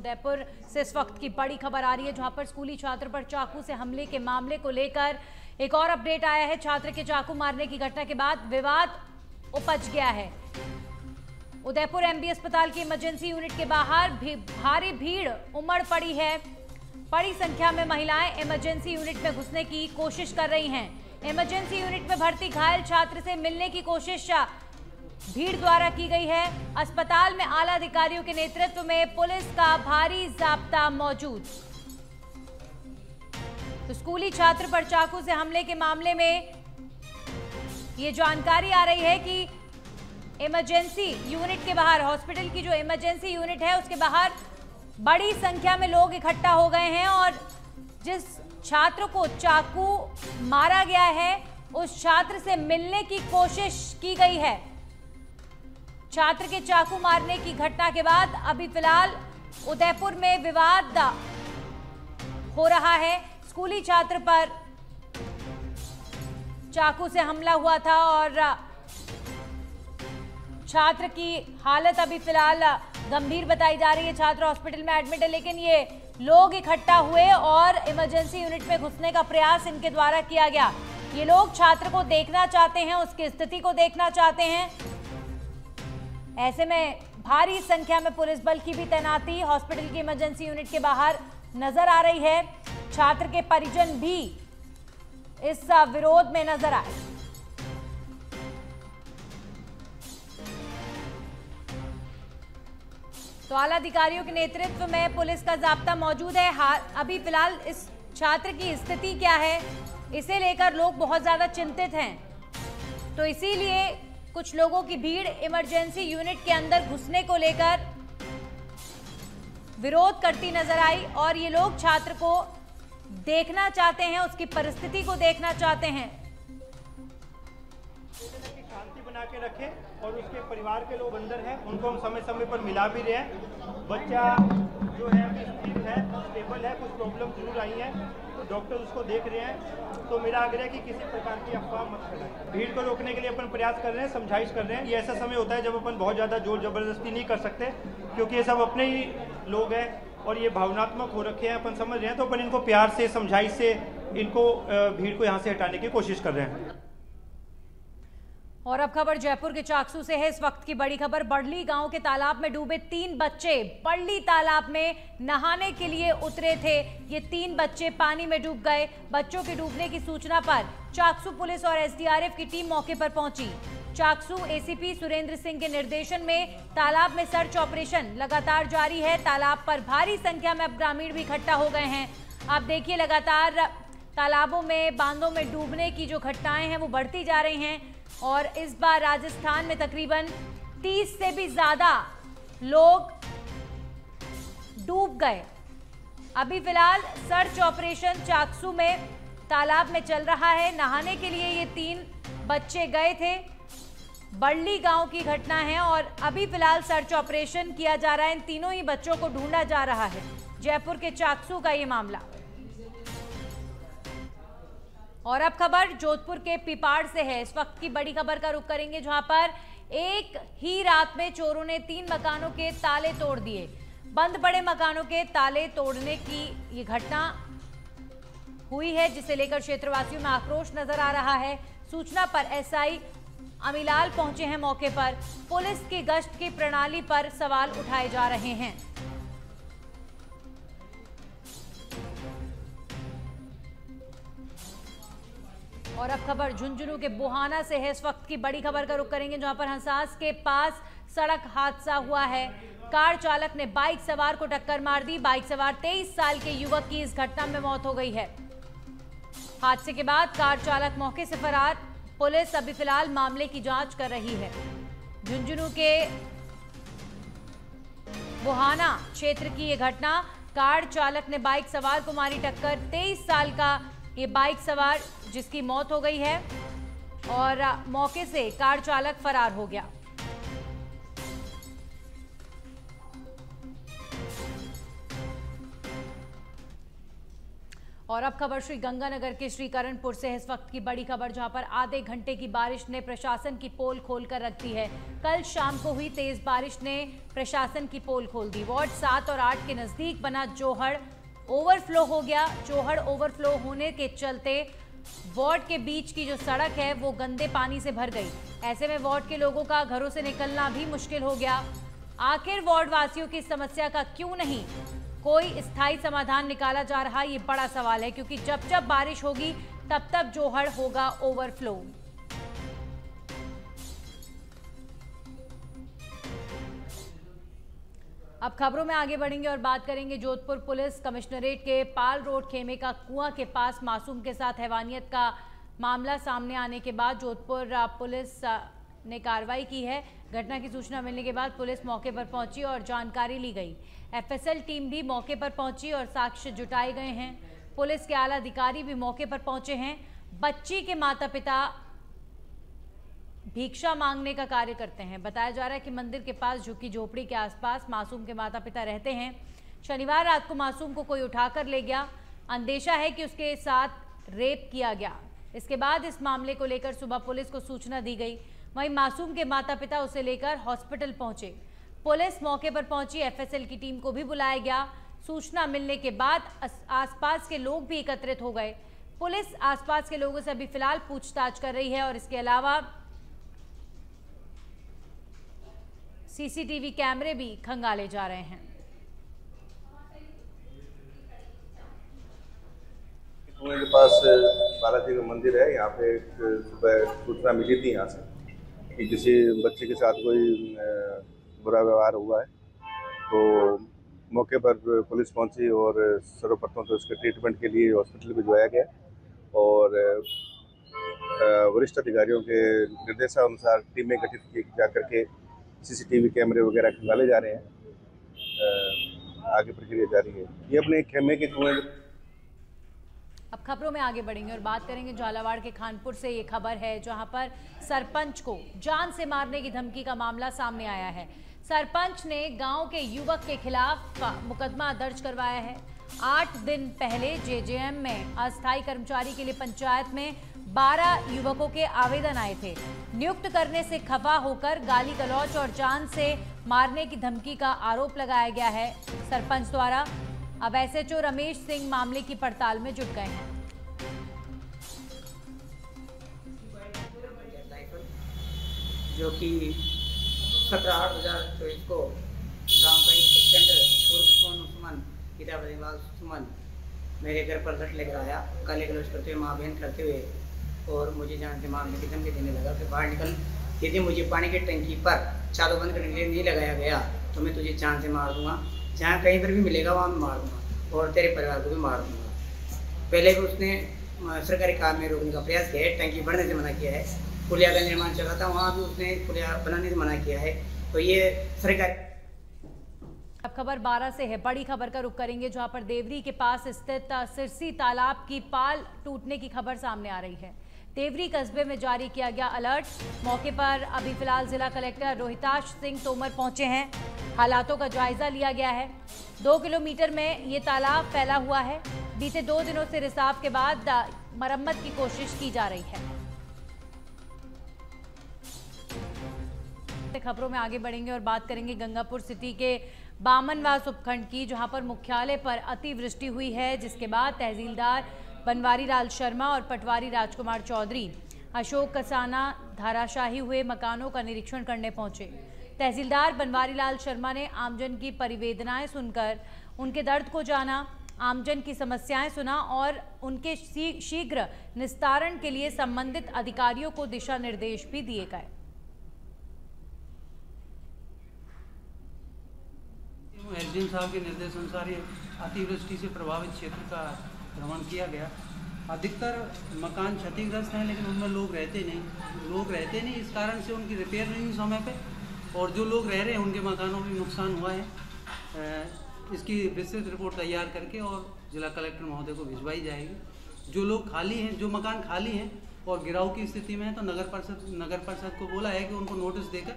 उदयपुर से इस वक्त की बड़ी खबर आ रही है, जहां पर स्कूली छात्र पर चाकू से हमले के मामले को लेकर एक और अपडेट आया है। छात्र के चाकू मारने की घटना के बाद विवाद उपज गया है। उदयपुर एमबी अस्पताल की इमरजेंसी यूनिट के बाहर भारी भीड़ उमड़ पड़ी है। बड़ी संख्या में महिलाएं इमरजेंसी यूनिट में घुसने की कोशिश कर रही हैं। इमरजेंसी यूनिट में भर्ती घायल छात्र से मिलने की कोशिश भीड़ द्वारा की गई है। अस्पताल में आला अधिकारियों के नेतृत्व में पुलिस का भारी जाब्ता मौजूद। तो स्कूली छात्र पर चाकू से हमले के मामले में ये जानकारी आ रही है कि इमरजेंसी यूनिट के बाहर, हॉस्पिटल की जो इमरजेंसी यूनिट है उसके बाहर बड़ी संख्या में लोग इकट्ठा हो गए हैं और जिस छात्र को चाकू मारा गया है उस छात्र से मिलने की कोशिश की गई है। छात्र के चाकू मारने की घटना के बाद अभी फिलहाल उदयपुर में विवाद हो रहा है। स्कूली छात्र पर चाकू से हमला हुआ था और छात्र की हालत अभी फिलहाल गंभीर बताई जा रही है। छात्र हॉस्पिटल में एडमिट है, लेकिन ये लोग इकट्ठा हुए और इमरजेंसी यूनिट में घुसने का प्रयास इनके द्वारा किया गया। ये लोग छात्र को देखना चाहते हैं, उसकी स्थिति को देखना चाहते हैं। ऐसे में भारी संख्या में पुलिस बल की भी तैनाती हॉस्पिटल की इमरजेंसी यूनिट के बाहर नजर आ रही है। छात्र के परिजन भी इस विरोध में नजर आए। तो आला अधिकारियों के नेतृत्व में पुलिस का जाब्ता मौजूद है। अभी फिलहाल इस छात्र की स्थिति क्या है, इसे लेकर लोग बहुत ज्यादा चिंतित हैं। तो इसीलिए कुछ लोगों की भीड़ इमरजेंसी यूनिट के अंदर घुसने को लेकर विरोध करती नजर आई और ये लोग छात्र को देखना चाहते हैं, उसकी परिस्थिति को देखना चाहते हैं। शांति बना के रखें और उसके परिवार के लोग अंदर हैं, उनको हम समय समय पर मिला भी रहे हैं। बच्चा जो है अभी स्थिर है, स्टेबल है, कुछ प्रॉब्लम जरूर आई है, तो डॉक्टर उसको देख रहे हैं। तो मेरा आग्रह है कि किसी प्रकार की अफवाह मत फैलाएं। भीड़ को रोकने के लिए अपन प्रयास कर रहे हैं, समझाइश कर रहे हैं। ये ऐसा समय होता है जब अपन बहुत ज़्यादा जोर जबरदस्ती नहीं कर सकते, क्योंकि ये सब अपने ही लोग हैं और ये भावनात्मक हो रखे हैं, अपन समझ रहे हैं। तो अपन इनको प्यार से, समझाइश से, इनको भीड़ को यहाँ से हटाने की कोशिश कर रहे हैं। और अब खबर जयपुर के चाकसू से है। इस वक्त की बड़ी खबर, बड़ली गांव के तालाब में डूबे 3 बच्चे। बड़ली तालाब में नहाने के लिए उतरे थे ये 3 बच्चे, पानी में डूब गए। बच्चों के डूबने की सूचना पर चाकसू पुलिस और एसडीआरएफ की टीम मौके पर पहुंची। चाकसू एसीपी सुरेंद्र सिंह के निर्देशन में तालाब में सर्च ऑपरेशन लगातार जारी है। तालाब पर भारी संख्या में अब ग्रामीण भी इकट्ठा हो गए हैं। आप देखिए, लगातार तालाबों में, बांधों में डूबने की जो घटनाएं हैं वो बढ़ती जा रही हैं और इस बार राजस्थान में तकरीबन 30 से भी ज्यादा लोग डूब गए। अभी फिलहाल सर्च ऑपरेशन चाकसू में तालाब में चल रहा है। नहाने के लिए ये 3 बच्चे गए थे। बड़ली गांव की घटना है और अभी फिलहाल सर्च ऑपरेशन किया जा रहा है। इन तीनों ही बच्चों को ढूंढा जा रहा है। जयपुर के चाकसू का ये मामला। और अब खबर जोधपुर के पिपाड़ से है। इस वक्त की बड़ी खबर का रुख करेंगे, जहां पर एक ही रात में चोरों ने 3 मकानों के ताले तोड़ दिए। बंद पड़े मकानों के ताले तोड़ने की ये घटना हुई है, जिसे लेकर क्षेत्रवासियों में आक्रोश नजर आ रहा है। सूचना पर एसआई अमीलाल पहुंचे हैं मौके पर। पुलिस की गश्त की प्रणाली पर सवाल उठाए जा रहे हैं। और अब खबर झुंझुनू के बुहाना से है। इस वक्त की बड़ी खबर का रुख करेंगे, जहां पर हंसास के पास सड़क हादसा हुआ है। कार चालक ने बाइक सवार को टक्कर मार दी। बाइक सवार 23 साल के युवक की इस घटना में मौत हो गई है। हादसे के बाद कार चालक मौके से फरार। पुलिस अभी फिलहाल मामले की जांच कर रही है। झुंझुनू के बुहाना क्षेत्र की यह घटना, कार चालक ने बाइक सवार को मारी टक्कर। 23 साल का ये बाइक सवार जिसकी मौत हो गई है और मौके से कार चालक फरार हो गया। और अब खबर श्री गंगानगर के श्रीकरणपुर से है। इस वक्त की बड़ी खबर, जहां पर आधे घंटे की बारिश ने प्रशासन की पोल खोलकर रख दी है। कल शाम को हुई तेज बारिश ने प्रशासन की पोल खोल दी। वार्ड 7 और 8 के नजदीक बना जोहड़ ओवरफ्लो हो गया। जोहड़ ओवरफ्लो होने के चलते वार्ड के बीच की जो सड़क है वो गंदे पानी से भर गई। ऐसे में वार्ड के लोगों का घरों से निकलना भी मुश्किल हो गया। आखिर वार्ड वासियों की समस्या का क्यों नहीं कोई स्थायी समाधान निकाला जा रहा, ये बड़ा सवाल है, क्योंकि जब जब बारिश होगी तब तब जोहड़ होगा ओवरफ्लो। अब खबरों में आगे बढ़ेंगे और बात करेंगे जोधपुर पुलिस कमिश्नरेट के पाल रोड खेमे का कुआं के पास मासूम के साथ हैवानियत का मामला सामने आने के बाद जोधपुर पुलिस ने कार्रवाई की है। घटना की सूचना मिलने के बाद पुलिस मौके पर पहुंची और जानकारी ली गई। एफएसएल टीम भी मौके पर पहुंची और साक्ष्य जुटाए गए हैं। पुलिस के आला अधिकारी भी मौके पर पहुंचे हैं। बच्ची के माता पिता भिक्षा मांगने का कार्य करते हैं। बताया जा रहा है कि मंदिर के पास झुग्गी झोपड़ी के आसपास मासूम के माता पिता रहते हैं। शनिवार रात को मासूम को कोई उठाकर ले गया। अंदेशा है कि उसके साथ रेप किया गया। इसके बाद इस मामले को लेकर सुबह पुलिस को सूचना दी गई। वहीं मासूम के माता पिता उसे लेकर हॉस्पिटल पहुंचे। पुलिस मौके पर पहुंची। एफएसएल की टीम को भी बुलाया गया। सूचना मिलने के बाद आसपास के लोग भी एकत्रित हो गए। पुलिस आसपास के लोगों से अभी फिलहाल पूछताछ कर रही है और इसके अलावा सीसीटीवी कैमरे भी खंगाले जा रहे हैं। कुएं के पास बालाजी का मंदिर है। यहाँ पे एक सुबह सूचना मिली थी यहाँ से कि किसी बच्चे के साथ कोई बुरा व्यवहार हुआ है, तो मौके पर पुलिस पहुंची और सर्वप्रथम तो उसके ट्रीटमेंट के लिए हॉस्पिटल भिजवाया गया और वरिष्ठ अधिकारियों के निर्देशानुसार टीमें गठित की जा करके सीसीटीवी कैमरे वगैरह खंगाले जा रहे हैं। आगे प्रक्रिया जारी है। ये अपने खेमे के कुएं। अब खबरों में आगे बढ़ेंगे और बात करेंगे झालावाड़ के खानपुर से। ये खबर है जहां पर सरपंच को जान से मारने की धमकी का मामला सामने आया है। सरपंच ने गांव के युवक के खिलाफ मुकदमा दर्ज करवाया है। 8 दिन पहले जेजेएम में अस्थायी कर्मचारी के लिए पंचायत में 12 युवकों के आवेदन आए थे। नियुक्त करने से खफा होकर गाली गलौज और जान से मारने की धमकी का आरोप लगाया गया है सरपंच द्वारा। अब एसएचओ रमेश सिंह मामले की पड़ताल में जुट गए हैं। जो कि 17/8/2024 को गांव का एक केंद्र उस्मान किताब सुमन मेरे घर पर लट लेकर आया। गाली गलौज करते हुए, माँ बहन करते हुए और मुझे जान से मारने की धमकी देने लगा कि बाहर निकल, यदि मुझे पानी की टंकी पर चालू बंद करने के लिए नहीं लगाया गया तो मैं तुझे जान से मार दूंगा। जहाँ कहीं पर भी मिलेगा वहाँ मैं मार दूंगा और तेरे परिवार को भी मार दूंगा। पहले भी उसने सरकारी काम में रोकने का प्रयास किया है। टंकी बढ़ने से मना किया है। पुलिया का निर्माण चल रहा था, वहाँ भी उसने पुलिया बनाने से मना किया है। तो ये सरकारी। अब खबर 12 से है। बड़ी खबर का रुख करेंगे जहां पर देवरी के पास स्थित सिरसी तालाब की पाल टूटने की खबर सामने आ रही है। देवरी कस्बे में जारी किया गया अलर्ट। मौके पर अभी फिलहाल जिला कलेक्टर रोहिताश सिंह तोमर पहुंचे हैं। हालातों का जायजा लिया गया है। 2 किलोमीटर में ये तालाब फैला हुआ है। बीते 2 दिनों से रिसाव के बाद मरम्मत की कोशिश की जा रही है। खबरों में आगे बढ़ेंगे और बात करेंगे गंगापुर सिटी के बामनवास उपखंड की, जहां पर मुख्यालय पर अतिवृष्टि हुई है, जिसके बाद तहसीलदार बनवारी लाल शर्मा और पटवारी राजकुमार चौधरी अशोक कसाना धाराशाही हुए मकानों का निरीक्षण करने पहुंचे। तहसीलदार बनवारी लाल शर्मा ने आमजन की परिवेदनाएं सुनकर उनके दर्द को जाना, आमजन की समस्याएं सुना और उनके शीघ्र निस्तारण के लिए संबंधित अधिकारियों को दिशा निर्देश भी दिए गए। एसडीएम साहब के निर्देश अनुसार ये अतिवृष्टि से प्रभावित क्षेत्र का भ्रमण किया गया। अधिकतर मकान क्षतिग्रस्त हैं, लेकिन उनमें लोग रहते नहीं। इस कारण से उनकी रिपेयर नहीं हुई समय पे, और जो लोग रह रहे हैं उनके मकानों में नुकसान हुआ है। इसकी विस्तृत रिपोर्ट तैयार करके और जिला कलेक्टर महोदय को भिजवाई जाएगी। जो लोग खाली हैं, जो मकान खाली हैं और गिराव की स्थिति में है, तो नगर परिषद को बोला है कि उनको नोटिस देकर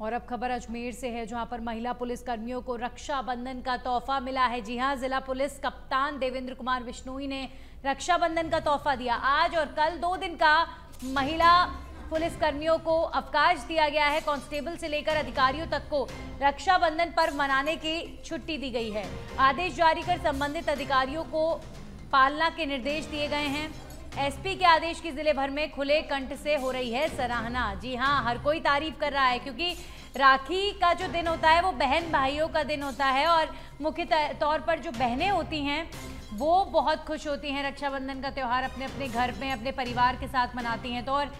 और अब खबर अजमेर से है, जहां पर महिला पुलिस कर्मियों को रक्षाबंधन का तोहफा मिला है। जी हां, जिला पुलिस कप्तान देवेंद्र कुमार बिश्नोई ने रक्षाबंधन का तोहफा दिया। आज और कल 2 दिन का महिला पुलिस कर्मियों को अवकाश दिया गया है। कांस्टेबल से लेकर अधिकारियों तक को रक्षाबंधन पर्व मनाने की छुट्टी दी गई है। आदेश जारी कर संबंधित अधिकारियों को पालना के निर्देश दिए गए हैं। एसपी के आदेश की जिले भर में खुले कंठ से हो रही है सराहना। जी हां, हर कोई तारीफ कर रहा है, क्योंकि राखी का जो दिन होता है वो बहन भाइयों का दिन होता है और मुख्य तौर पर जो बहनें होती हैं वो बहुत खुश होती हैं। रक्षाबंधन का त्यौहार अपने अपने घर में अपने परिवार के साथ मनाती हैं। तो और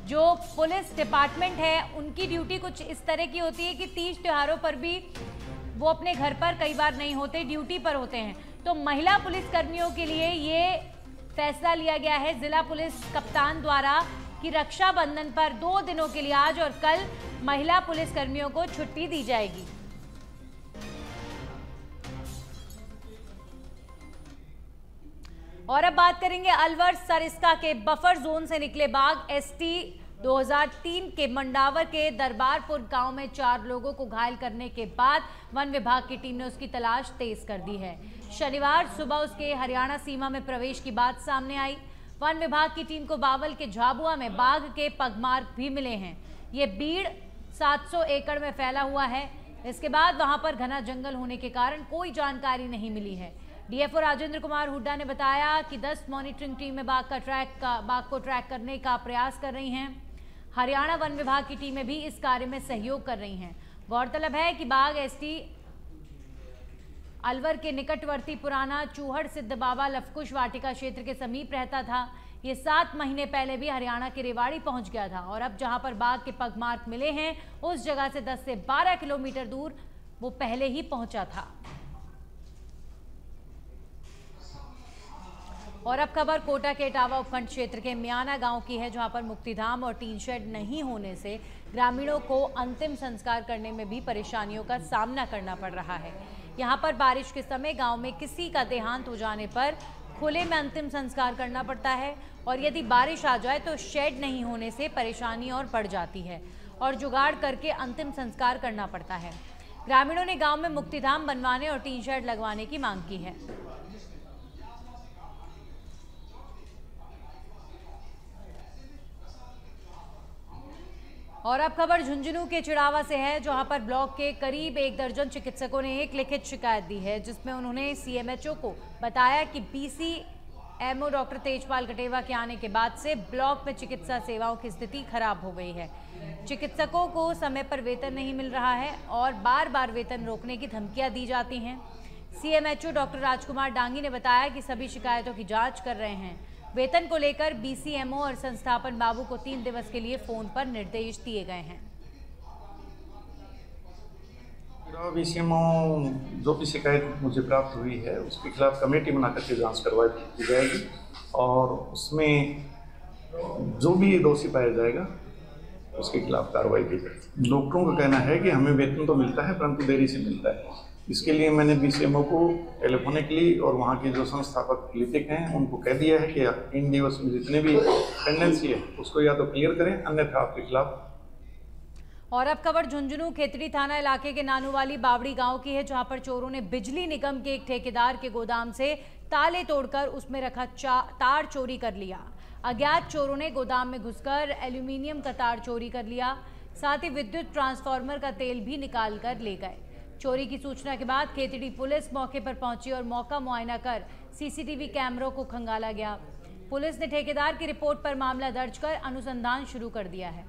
जो पुलिस डिपार्टमेंट है उनकी ड्यूटी कुछ इस तरह की होती है कि तीज त्योहारों पर भी वो अपने घर पर कई बार नहीं होते, ड्यूटी पर होते हैं। तो महिला पुलिस कर्मियों के लिए ये फैसला लिया गया है जिला पुलिस कप्तान द्वारा कि रक्षाबंधन पर 2 दिनों के लिए आज और कल महिला पुलिस कर्मियों को छुट्टी दी जाएगी। और अब बात करेंगे अलवर सरिस्का के बफर जोन से निकले बाघ। एसटी 2003 के मंडावर के दरबारपुर गांव में 4 लोगों को घायल करने के बाद वन विभाग की टीम ने उसकी तलाश तेज कर दी है। शनिवार सुबह उसके हरियाणा सीमा में प्रवेश की बात सामने आई। वन विभाग की टीम को बावल के झाबुआ में बाघ के पगमार्क भी मिले हैं। ये बीड़ 700 एकड़ में फैला हुआ है। इसके बाद वहां पर घना जंगल होने के कारण कोई जानकारी नहीं मिली है। डीएफओ राजेंद्र कुमार हुड्डा ने बताया कि 10 मॉनिटरिंग टीमें बाघ को ट्रैक करने का प्रयास कर रही हैं। हरियाणा वन विभाग की टीमें भी इस कार्य में सहयोग कर रही हैं। गौरतलब है कि बाघ एसटी अलवर के निकटवर्ती पुराना चूहड़ सिद्ध बाबा लवकुश वाटिका क्षेत्र के समीप रहता था। ये 7 महीने पहले भी हरियाणा के रेवाड़ी पहुंच गया था और अब जहां पर बाघ के पगमार्क मिले हैं उस जगह से 10 से 12 किलोमीटर दूर वो पहले ही पहुंचा था। और अब खबर कोटा के इटावा उपखंड क्षेत्र के मियाना गांव की है, जहां पर मुक्तिधाम और टीन शेड नहीं होने से ग्रामीणों को अंतिम संस्कार करने में भी परेशानियों का सामना करना पड़ रहा है। यहां पर बारिश के समय गांव में किसी का देहांत हो जाने पर खुले में अंतिम संस्कार करना पड़ता है और यदि बारिश आ जाए तो शेड नहीं होने से परेशानी और बढ़ जाती है और जुगाड़ करके अंतिम संस्कार करना पड़ता है। ग्रामीणों ने गाँव में मुक्तिधाम बनवाने और टीन शेड लगवाने की मांग की है। और अब खबर झुंझुनू के चिड़ावा से है, जहां पर ब्लॉक के करीब 1 दर्जन चिकित्सकों ने एक लिखित शिकायत दी है, जिसमें उन्होंने सीएमएचओ को बताया कि बीसीएमओ डॉक्टर तेजपाल कटेवा के आने के बाद से ब्लॉक में चिकित्सा सेवाओं की स्थिति खराब हो गई है। चिकित्सकों को समय पर वेतन नहीं मिल रहा है और बार बार वेतन रोकने की धमकियां दी जाती हैं। सीएमएचओ डॉक्टर राजकुमार डांगी ने बताया कि सभी शिकायतों की जाँच कर रहे हैं। वेतन को लेकर बीसीएमओ और संस्थापन बाबू को 3 दिवस के लिए फोन पर निर्देश दिए गए हैं। बीसीएमओ जो भी शिकायत मुझे प्राप्त हुई है उसके खिलाफ कमेटी बनाकर के जांच करवाई की जाएगी और उसमें जो भी दोषी पाया जाएगा उसके खिलाफ कार्रवाई की जाएगी। डॉक्टरों का कहना है कि हमें वेतन तो मिलता है परंतु देरी से मिलता है। इसके लिए मैंने बीसीएमओ को टेलीफोनिकली और वहाँ के जो संस्थापक लिपिक हैं उनको कह दिया है कि इन दिवस में जितने भी पेंडेंसी है उसको या तो क्लियर करें, अन्यथा आपके खिलाफ। और अब खबर झुंझुनू खेतड़ी थाना इलाके के नानूवाली बावड़ी गांव की है, जहां पर चोरों ने बिजली निगम के एक ठेकेदार के गोदाम से ताले तोड़कर उसमें रखा तार चोरी कर लिया। अज्ञात चोरों ने गोदाम में घुसकर एल्यूमिनियम का तार चोरी कर लिया, साथ ही विद्युत ट्रांसफार्मर का तेल भी निकाल कर ले गए। चोरी की सूचना के बाद खेतड़ी पुलिस मौके पर पहुंची और मौका मुआयना कर सीसीटीवी कैमरों को खंगाला गया। पुलिस ने ठेकेदार की रिपोर्ट पर मामला दर्ज कर अनुसंधान शुरू कर दिया है।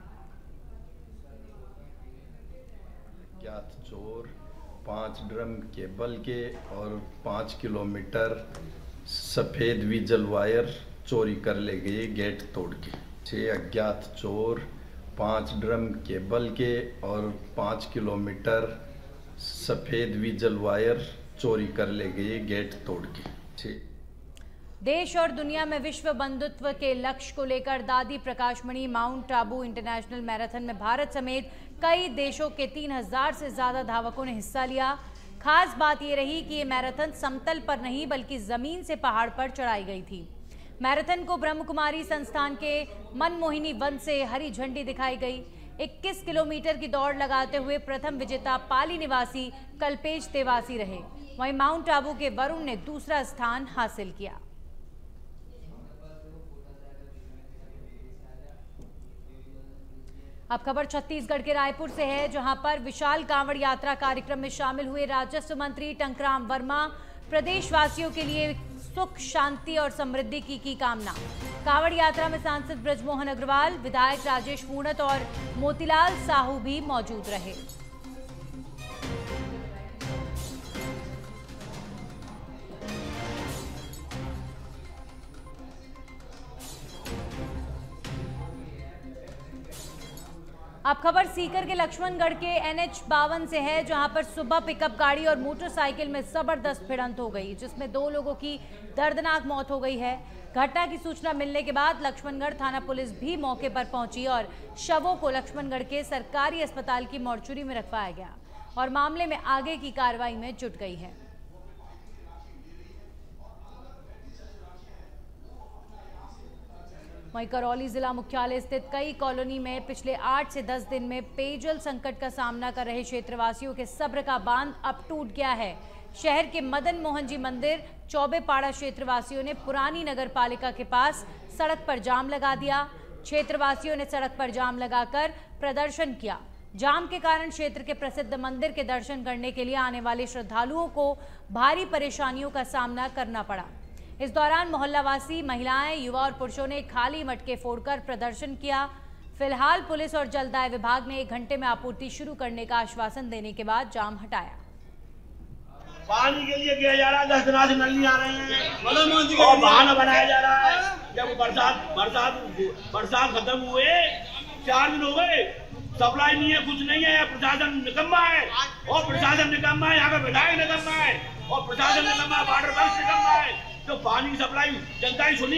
अज्ञात चोर 5 ड्रम केबल के और 5 किलोमीटर सफ़ेद विजल वायर चोरी कर ले गए गेट तोड़ के। 6 अज्ञात चोर 5 ड्रम केबल के और 5 किलोमीटर सफ़ेद विजल वायर चोरी कर ले गए गेट तोड़ के। देश और दुनिया में विश्व बंधुत्व के लक्ष्य को लेकर दादी Prakashmani mount Abu international marathon में भारत समेत कई देशों के 3000 से ज्यादा धावकों ने हिस्सा लिया। खास बात ये रही कि ये मैराथन समतल पर नहीं बल्कि जमीन से पहाड़ पर चढ़ाई गई थी। मैराथन को ब्रह्म कुमारी संस्थान के मनमोहिनी वन से हरी झंडी दिखाई गई। 21 किलोमीटर की दौड़ लगाते हुए प्रथम विजेता पाली निवासी कल्पेश देवासी रहे। वहीं माउंट आबू के वरुण ने दूसरा स्थान हासिल किया। अब खबर छत्तीसगढ़ के रायपुर से है, जहां पर विशाल कांवड़ यात्रा कार्यक्रम में शामिल हुए राजस्व मंत्री टंकराम वर्मा प्रदेशवासियों के लिए सुख, शांति और समृद्धि की कामना। कांवड़ यात्रा में सांसद ब्रजमोहन अग्रवाल, विधायक राजेश पूर्णत और मोतीलाल साहू भी मौजूद रहे। अब खबर सीकर के लक्ष्मणगढ़ के NH 52 से है, जहां पर सुबह पिकअप गाड़ी और मोटरसाइकिल में जबरदस्त भिड़ंत हो गई, जिसमें 2 लोगों की दर्दनाक मौत हो गई है। घटना की सूचना मिलने के बाद लक्ष्मणगढ़ थाना पुलिस भी मौके पर पहुंची और शवों को लक्ष्मणगढ़ के सरकारी अस्पताल की मोर्चरी में रखवाया गया और मामले में आगे की कार्रवाई में जुट गई है। वहीं करौली जिला मुख्यालय स्थित कई कॉलोनी में पिछले 8 से 10 दिन में पेयजल संकट का सामना कर रहे क्षेत्रवासियों के सब्र का बांध अब टूट गया है। शहर के मदन मोहन जी मंदिर चौबेपाड़ा क्षेत्रवासियों ने पुरानी नगर पालिका के पास सड़क पर जाम लगा दिया। क्षेत्रवासियों ने सड़क पर जाम लगाकर प्रदर्शन किया। जाम के कारण क्षेत्र के प्रसिद्ध मंदिर के दर्शन करने के लिए आने वाले श्रद्धालुओं को भारी परेशानियों का सामना करना पड़ा। इस दौरान मोहल्लावासी, महिलाएं, युवा और पुरुषों ने खाली मटके फोड़कर प्रदर्शन किया। फिलहाल पुलिस और जलदाय विभाग ने 1 घंटे में आपूर्ति शुरू करने का आश्वासन देने के बाद जाम हटाया। पानी के लिए किया जा रहा है, 10 दिनों से नल नहीं आ रहे हैं और बहाना बनाया जा रहा है। जब बरसात खत्म हुए 4 दिन हो गए, सप्लाई नहीं है, कुछ नहीं है। प्रशासन निकम्मा है और प्रशासन निकम्मा है, यहाँ का विधायक निकम्मा है और प्रशासन निकम्मा, वाटर वर्क्स निकम्मा है। तो पानी की सप्लाई जनता ही सुनी